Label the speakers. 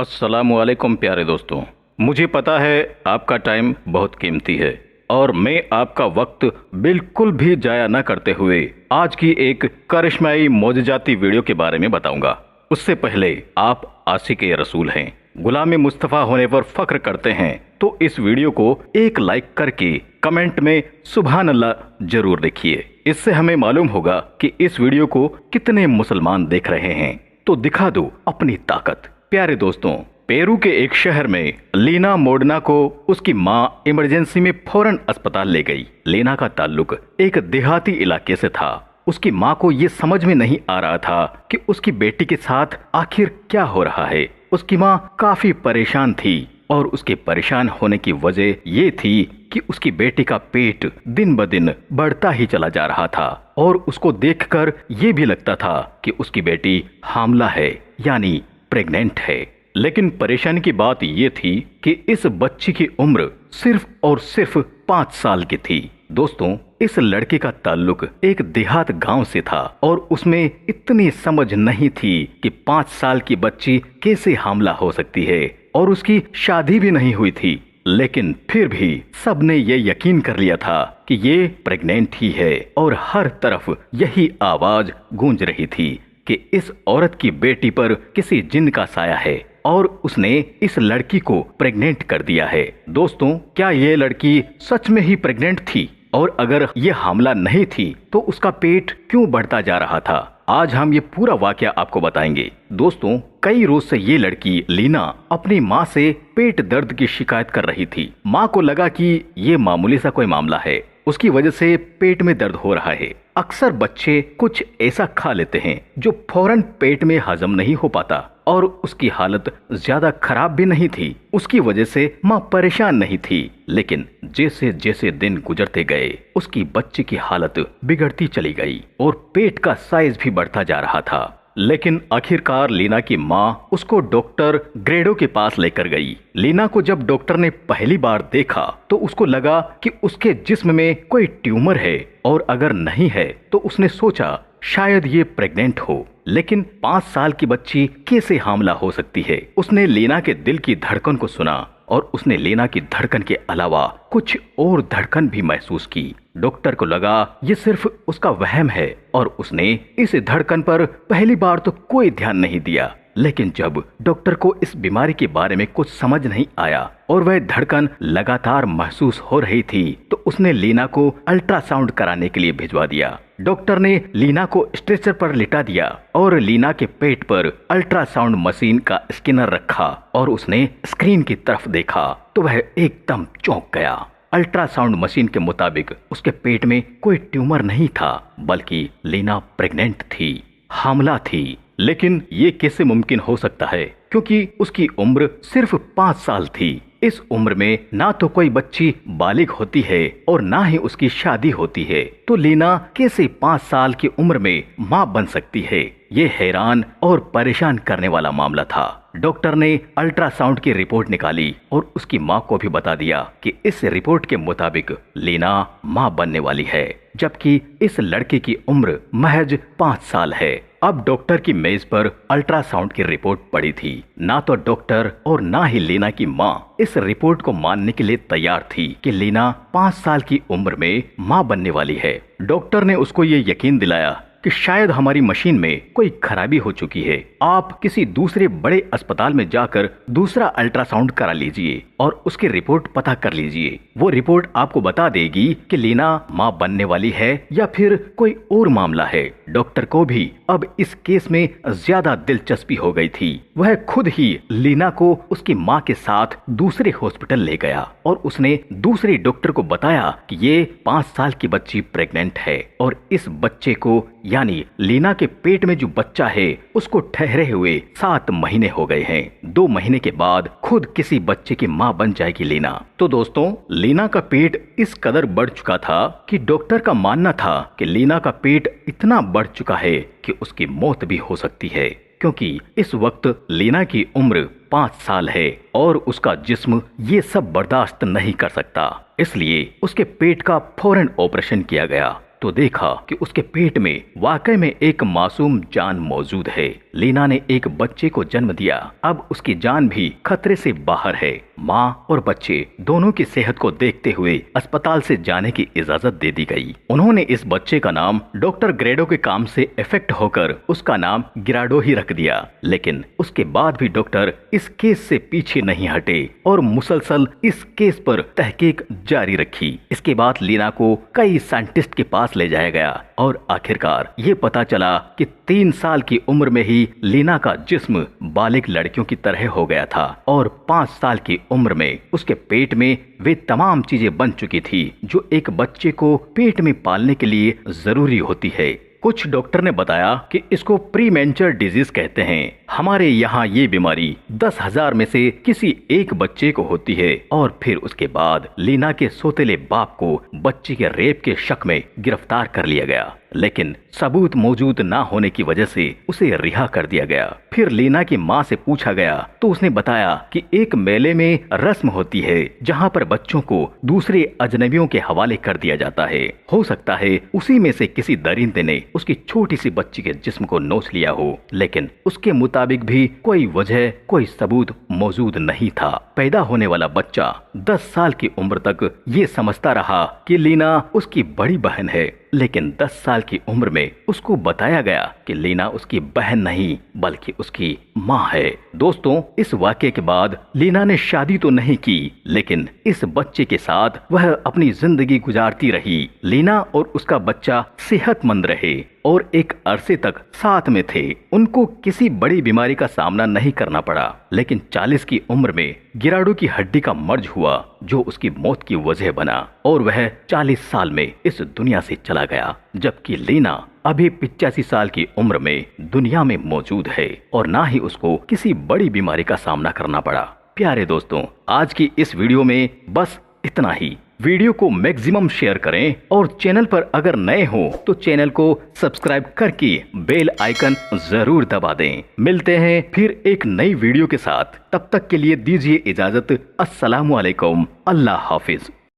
Speaker 1: अस्सलामुअलैकुम प्यारे दोस्तों। मुझे पता है आपका टाइम बहुत कीमती है और मैं आपका वक्त बिल्कुल भी जाया न करते हुए आज की एक करिश्माई मोजजाती वीडियो के बारे में बताऊंगा। उससे पहले आप आशिक़े रसूल हैं, गुलाम मुस्तफ़ा होने पर फख्र करते हैं, तो इस वीडियो को एक लाइक करके कमेंट में सुभान अल्लाह जरूर लिखिए। इससे हमें मालूम होगा कि इस वीडियो को कितने मुसलमान देख रहे हैं। तो दिखा दो अपनी ताकत। प्यारे दोस्तों, पेरू के एक शहर में लीना मोडना को उसकी मां इमरजेंसी में फौरन अस्पताल ले गई। लीना का ताल्लुक एक देहाती इलाके से था। उसकी मां को ये समझ में नहीं आ रहा था कि उसकी बेटी के साथ आखिर क्या हो रहा है। उसकी मां काफी परेशान थी और उसके परेशान होने की वजह ये थी कि उसकी बेटी का पेट दिन ब दिन बढ़ता ही चला जा रहा था और उसको देखकर ये भी लगता था कि उसकी बेटी हामला है, यानी प्रेग्नेंट है। लेकिन परेशानी की बात ये थी कि इस बच्ची की उम्र सिर्फ और सिर्फ 5 साल की थी। दोस्तों, इस लड़के का ताल्लुक एक देहात गांव से था और उसमें इतनी समझ नहीं थी कि 5 साल की बच्ची कैसे हामला हो सकती है और उसकी शादी भी नहीं हुई थी। लेकिन फिर भी सबने ये यकीन कर लिया था कि ये प्रेग्नेंट ही है और हर तरफ यही आवाज गूंज रही थी कि इस औरत की बेटी पर किसी जिन का साया है और उसने इस लड़की को प्रेग्नेंट कर दिया है। दोस्तों, क्या ये लड़की सच में ही प्रेग्नेंट थी? और अगर ये हामला नहीं थी तो उसका पेट क्यों बढ़ता जा रहा था? आज हम ये पूरा वाकया आपको बताएंगे। दोस्तों, कई रोज से ये लड़की लीना अपनी माँ से पेट दर्द की शिकायत कर रही थी। माँ को लगा कि ये मामूली सा कोई मामला है, उसकी वजह से पेट में दर्द हो रहा है। अक्सर बच्चे कुछ ऐसा खा लेते हैं जो फौरन पेट में हजम नहीं हो पाता और उसकी हालत ज्यादा खराब भी नहीं थी। उसकी वजह से माँ परेशान नहीं थी। लेकिन जैसे जैसे दिन गुजरते गए उसकी बच्ची की हालत बिगड़ती चली गई और पेट का साइज भी बढ़ता जा रहा था। लेकिन आखिरकार लीना की माँ उसको डॉक्टर ग्रेडो के पास लेकर गई। लीना को जब डॉक्टर ने पहली बार देखा तो उसको लगा कि उसके जिस्म में कोई ट्यूमर है और अगर नहीं है तो उसने सोचा शायद ये प्रेग्नेंट हो। लेकिन 5 साल की बच्ची कैसे हामला हो सकती है? उसने लीना के दिल की धड़कन को सुना और उसने लीना की धड़कन के अलावा कुछ और धड़कन भी महसूस की। डॉक्टर को लगा ये सिर्फ उसका वहम है और उसने इस धड़कन पर पहली बार तो कोई ध्यान नहीं दिया। लेकिन जब डॉक्टर को इस बीमारी के बारे में कुछ समझ नहीं आया और वह धड़कन लगातार महसूस हो रही थी तो उसने लीना को अल्ट्रासाउंड कराने के लिए भिजवा दिया। डॉक्टर ने लीना को स्ट्रेचर पर लिटा दिया और लीना के पेट पर अल्ट्रासाउंड मशीन का स्कैनर रखा और उसने स्क्रीन की तरफ देखा तो वह एकदम चौंक गया। अल्ट्रासाउंड मशीन के मुताबिक उसके पेट में कोई ट्यूमर नहीं था, बल्कि लीना प्रेग्नेंट थी, हामला थी। लेकिन ये कैसे मुमकिन हो सकता है? क्योंकि उसकी उम्र सिर्फ 5 साल थी। इस उम्र में ना तो कोई बच्ची बालिग होती है और ना ही उसकी शादी होती है, तो लीना कैसे 5 साल की उम्र में माँ बन सकती है? ये हैरान और परेशान करने वाला मामला था। डॉक्टर ने अल्ट्रासाउंड की रिपोर्ट निकाली और उसकी माँ को भी बता दिया कि इस रिपोर्ट के मुताबिक लीना माँ बनने वाली है, जबकि इस लड़के की उम्र महज 5 साल है। अब डॉक्टर की मेज पर अल्ट्रासाउंड की रिपोर्ट पड़ी थी। ना तो डॉक्टर और ना ही लीना की माँ इस रिपोर्ट को मानने के लिए तैयार थी कि लीना 5 साल की उम्र में माँ बनने वाली है। डॉक्टर ने उसको ये यकीन दिलाया कि शायद हमारी मशीन में कोई खराबी हो चुकी है, आप किसी दूसरे बड़े अस्पताल में जाकर दूसरा अल्ट्रासाउंड करा लीजिए और उसकी रिपोर्ट पता कर लीजिए। वो रिपोर्ट आपको बता देगी कि लीना माँ बनने वाली है या फिर कोई और मामला है। डॉक्टर को भी अब इस केस में ज्यादा दिलचस्पी हो गई थी। वह खुद ही लीना को उसकी माँ के साथ दूसरे हॉस्पिटल ले गया और उसने दूसरे डॉक्टर को बताया कि ये 5 साल की बच्ची प्रेग्नेंट है और इस बच्चे को यानी लीना के पेट में जो बच्चा है उसको ठहरे हुए 7 महीने हो गए हैं। 2 महीने के बाद खुद किसी बच्चे की माँ बन जाएगी लीना। तो दोस्तों, लीना का पेट इस कदर बढ़ चुका था कि डॉक्टर का मानना था कि लीना का पेट इतना बढ़ चुका है कि उसकी मौत भी हो सकती है, क्योंकि इस वक्त लीना की उम्र 5 साल है और उसका जिस्म ये सब बर्दाश्त नहीं कर सकता। इसलिए उसके पेट का फौरन ऑपरेशन किया गया। तो देखा कि उसके पेट में वाकई में एक मासूम जान मौजूद है। लीना ने एक बच्चे को जन्म दिया। अब उसकी जान भी खतरे से बाहर है। माँ और बच्चे दोनों की सेहत को देखते हुए अस्पताल से जाने की इजाजत दे दी गई। उन्होंने इस बच्चे का नाम डॉक्टर ग्रेडो के काम से इफेक्ट होकर उसका नाम गिराडो ही रख दिया। लेकिन उसके बाद भी डॉक्टर इस केस से पीछे नहीं हटे और मुसलसल इस केस पर तहकीक जारी रखी। इसके बाद लीना को कई साइंटिस्ट के पास ले जाया गया और आखिरकार ये पता चला कि 3 साल की उम्र में ही लीना का जिस्म बालिग लड़कियों की तरह हो गया था और 5 साल की उम्र में उसके पेट में वे तमाम चीजें बन चुकी थी जो एक बच्चे को पेट में पालने के लिए जरूरी होती है। कुछ डॉक्टर ने बताया कि इसको प्रीमेंचर डिजीज कहते हैं। हमारे यहाँ ये बीमारी 10,000 में से किसी एक बच्चे को होती है। और फिर उसके बाद लीना के सौतेले बाप को बच्चे के रेप के शक में गिरफ्तार कर लिया गया, लेकिन सबूत मौजूद ना होने की वजह से उसे रिहा कर दिया गया। फिर लीना की माँ से पूछा गया तो उसने बताया कि एक मेले में रस्म होती है जहाँ पर बच्चों को दूसरे अजनबियों के हवाले कर दिया जाता है। हो सकता है उसी में से किसी दरिंदे ने उसकी छोटी सी बच्ची के जिस्म को नोच लिया हो, लेकिन उसके मुताबिक भी कोई वजह, कोई सबूत मौजूद नहीं था। पैदा होने वाला बच्चा 10 साल की उम्र तक ये समझता रहा कि लीना उसकी बड़ी बहन है, लेकिन 10 साल की उम्र में उसको बताया गया कि लीना उसकी बहन नहीं बल्कि उसकी माँ है। दोस्तों, इस वाक़ये के बाद लीना ने शादी तो नहीं की, लेकिन इस बच्चे के साथ वह अपनी जिंदगी गुजारती रही। लीना और उसका बच्चा सेहतमंद रहे और एक अरसे तक साथ में थे। उनको किसी बड़ी बीमारी का सामना नहीं करना पड़ा, लेकिन 40 की उम्र में गिराडो की हड्डी का मर्ज हुआ जो उसकी मौत की वजह बना और वह 40 साल में इस दुनिया से चला गया, जबकि लीना अभी 85 साल की उम्र में दुनिया में मौजूद है और ना ही उसको किसी बड़ी बीमारी का सामना करना पड़ा। प्यारे दोस्तों, आज की इस वीडियो में बस इतना ही। वीडियो को मैक्सिमम शेयर करें और चैनल पर अगर नए हो तो चैनल को सब्सक्राइब करके बेल आइकन जरूर दबा दें। मिलते हैं फिर एक नई वीडियो के साथ, तब तक के लिए दीजिए इजाजत। अस्सलामु अलैकुम, अल्लाह हाफिज।